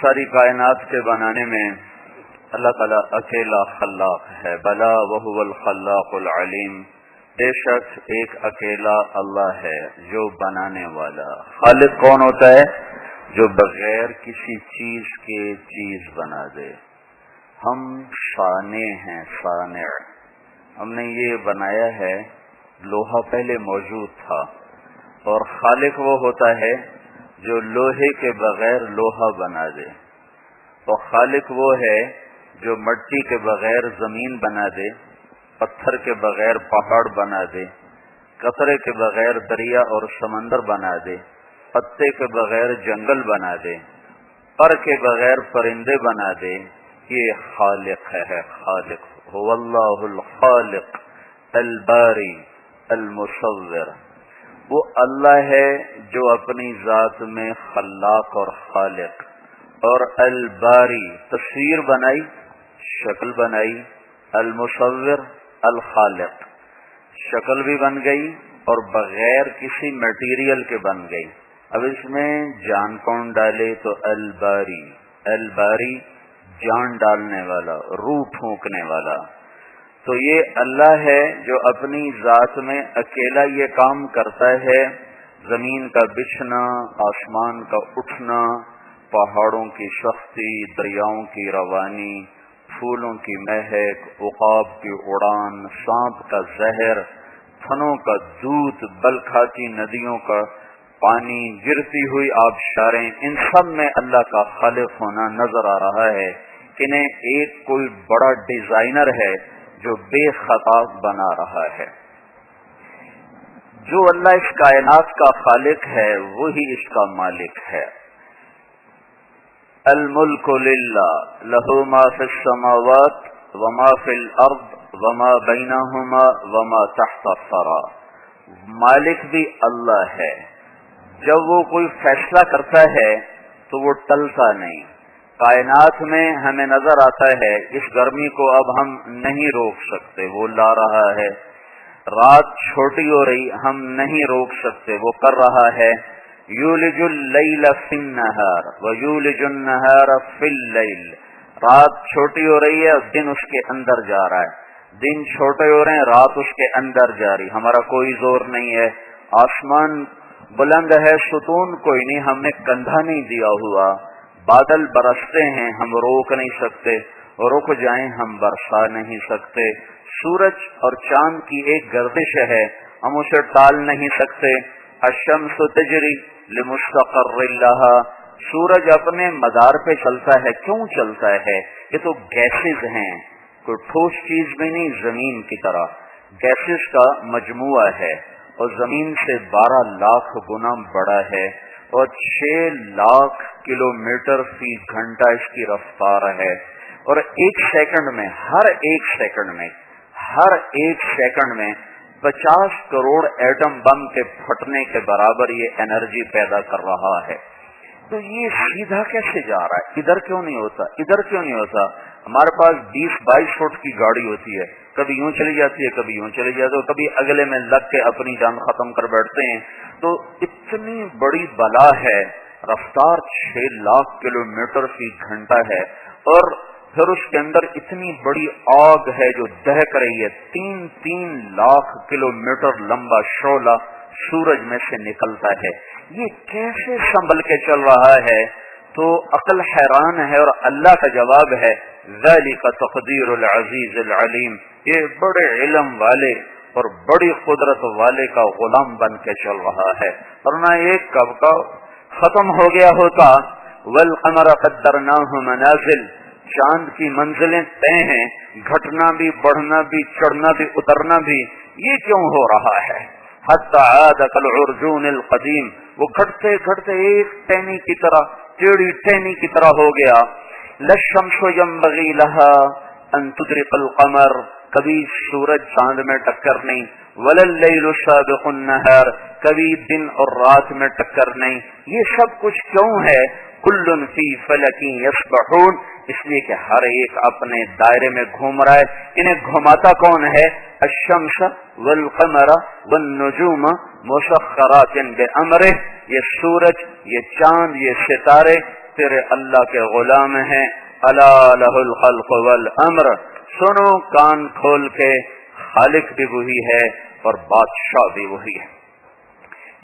ساری کائنات کے بنانے میں اللہ تعالیٰ اکیلا خلاق ہے. بلا وہو الخلاق العلیم، بے شک ایک اکیلا اللہ ہے جو بنانے والا. خالق کون ہوتا ہے؟ جو بغیر کسی چیز کے چیز بنا دے. ہم صانع ہیں، صانع. ہم نے یہ بنایا ہے، لوہا پہلے موجود تھا، اور خالق وہ ہوتا ہے جو لوہے کے بغیر لوہا بنا دے، اور خالق وہ ہے جو مٹی کے بغیر زمین بنا دے، پتھر کے بغیر پہاڑ بنا دے، قطرے کے بغیر دریا اور سمندر بنا دے، پتے کے بغیر جنگل بنا دے، پر کے بغیر پرندے بنا دے. یہ خالق ہے. خالق هو اللہ الخالق الباری المصور. وہ اللہ ہے جو اپنی ذات میں خلاق اور خالق، اور الباری تصویر بنائی، شکل بنائی، المصور الخالق شکل بھی بن گئی اور بغیر کسی میٹیریل کے بن گئی. اب اس میں جان کون ڈالے؟ تو الباری. الباری جان ڈالنے والا، روح پھونکنے والا. تو یہ اللہ ہے جو اپنی ذات میں اکیلا یہ کام کرتا ہے، زمین کا بچھنا، آسمان کا اٹھنا، پہاڑوں کی سختی، دریاؤں کی روانی، پھولوں کی مہک، عقاب کی اڑان، سانپ کا زہر، تھنوں کا دودھ، بلکھاتی ندیوں کا پانی، گرتی ہوئی آبشاریں. ان سب میں اللہ کا خالق ہونا نظر آ رہا ہے. انہیں ایک کوئی بڑا ڈیزائنر ہے جو بے خطا بنا رہا ہے. جو اللہ اس کائنات کا خالق ہے وہی اس کا مالک ہے. الملک للہ لہ ما فی السماوات وما فی الارض وما بینہما وما تحت الثری. مالک بھی اللہ ہے. جب وہ کوئی فیصلہ کرتا ہے تو وہ ٹلتا نہیں. کائنات میں ہمیں نظر آتا ہے اس گرمی کو اب ہم نہیں روک سکتے، وہ لا رہا ہے. رات چھوٹی ہو رہی، ہم نہیں روک سکتے، وہ کر رہا ہے. یولج اللیل فی النہار ویولج النہار فی اللیل. رات چھوٹی ہو رہی ہے، دن اس کے اندر جا رہا ہے. دن چھوٹے ہو رہے ہیں، رات اس کے اندر جا رہی. ہمارا کوئی زور نہیں ہے. آسمان بلند ہے، ستون کوئی نہیں، ہم نے کندھا نہیں دیا ہوا. بادل برستے ہیں، ہم روک نہیں سکتے. رک جائیں، ہم برسا نہیں سکتے. سورج اور چاند کی ایک گردش ہے، ہم اسے ٹال نہیں سکتے. الشمس تجری لمستقر لہا. سورج اپنے مدار پہ چلتا ہے. کیوں چلتا ہے؟ یہ تو گیسز ہیں، کوئی ٹھوس چیز بھی نہیں. زمین کی طرح گیسز کا مجموعہ ہے، اور زمین سے 12 لاکھ گنا بڑا ہے، اور 6 لاکھ کلومیٹر فی گھنٹہ اس کی رفتار ہے. اور ایک سیکنڈ میں، ہر ایک سیکنڈ میں 50 کروڑ ایٹم بم کے پھٹنے کے برابر یہ انرجی پیدا کر رہا ہے. تو یہ سیدھا کیسے جا رہا ہے؟ ادھر کیوں نہیں ہوتا؟ ادھر کیوں نہیں ہوتا؟ ہمارے پاس 20-22 فٹ کی گاڑی ہوتی ہے، کبھی یوں چلی جاتی ہے، کبھی یوں چلی جاتی ہے، کبھی اگلے میں لگ کے اپنی جان ختم کر بیٹھتے ہیں. تو اتنی بڑی بلا ہے، رفتار 6 لاکھ کلومیٹر فی گھنٹہ ہے، اور پھر اس کے اندر اتنی بڑی آگ ہے جو دہک رہی ہے. 3 لاکھ کلومیٹر لمبا شعلہ سورج میں سے نکلتا ہے. یہ کیسے سنبھل کے چل رہا ہے؟ تو عقل حیران ہے. اور اللہ کا جواب ہے ذالک تقدیر العزیز العلیم. یہ بڑے علم والے اور بڑی قدرت والے کا غلام بن کے چل رہا ہے. ورنہ ایک کب کا ختم ہو گیا ہوتا. والقمر قدرناہ منازل. چاند کی منزلیں طے ہیں، گھٹنا بھی، بڑھنا بھی، چڑھنا بھی، اترنا بھی. یہ کیوں ہو رہا ہے؟ حتی عاد کالعرجون القدیم. وہ گھٹتے گھٹتے ایک ٹہنی کی طرح، ٹیڑھی ٹہنی کی طرح ہو گیا. للشمس ينبغي لها ان تدرك القمر. کبھی سورج چاند میں ٹکر نہیں. ولللیل سابق النہار. کبھی دن اور رات میں ٹکر نہیں. یہ سب کچھ کیوں ہے؟ کل فی فلک یسبحون. اس لیے کہ ہر ایک اپنے دائرے میں گھوم رہا ہے. انہیں گھماتا کون ہے؟ الشمس والقمر والنجوم مسخرات بامرہ. یہ سورج، یہ چاند، یہ ستارے تیرے اللہ کے غلام ہیں۔ الا لہ الخلق والامر، سنو کان کھول کے، خالق بھی وہی ہے اور بادشاہ بھی وہی ہے۔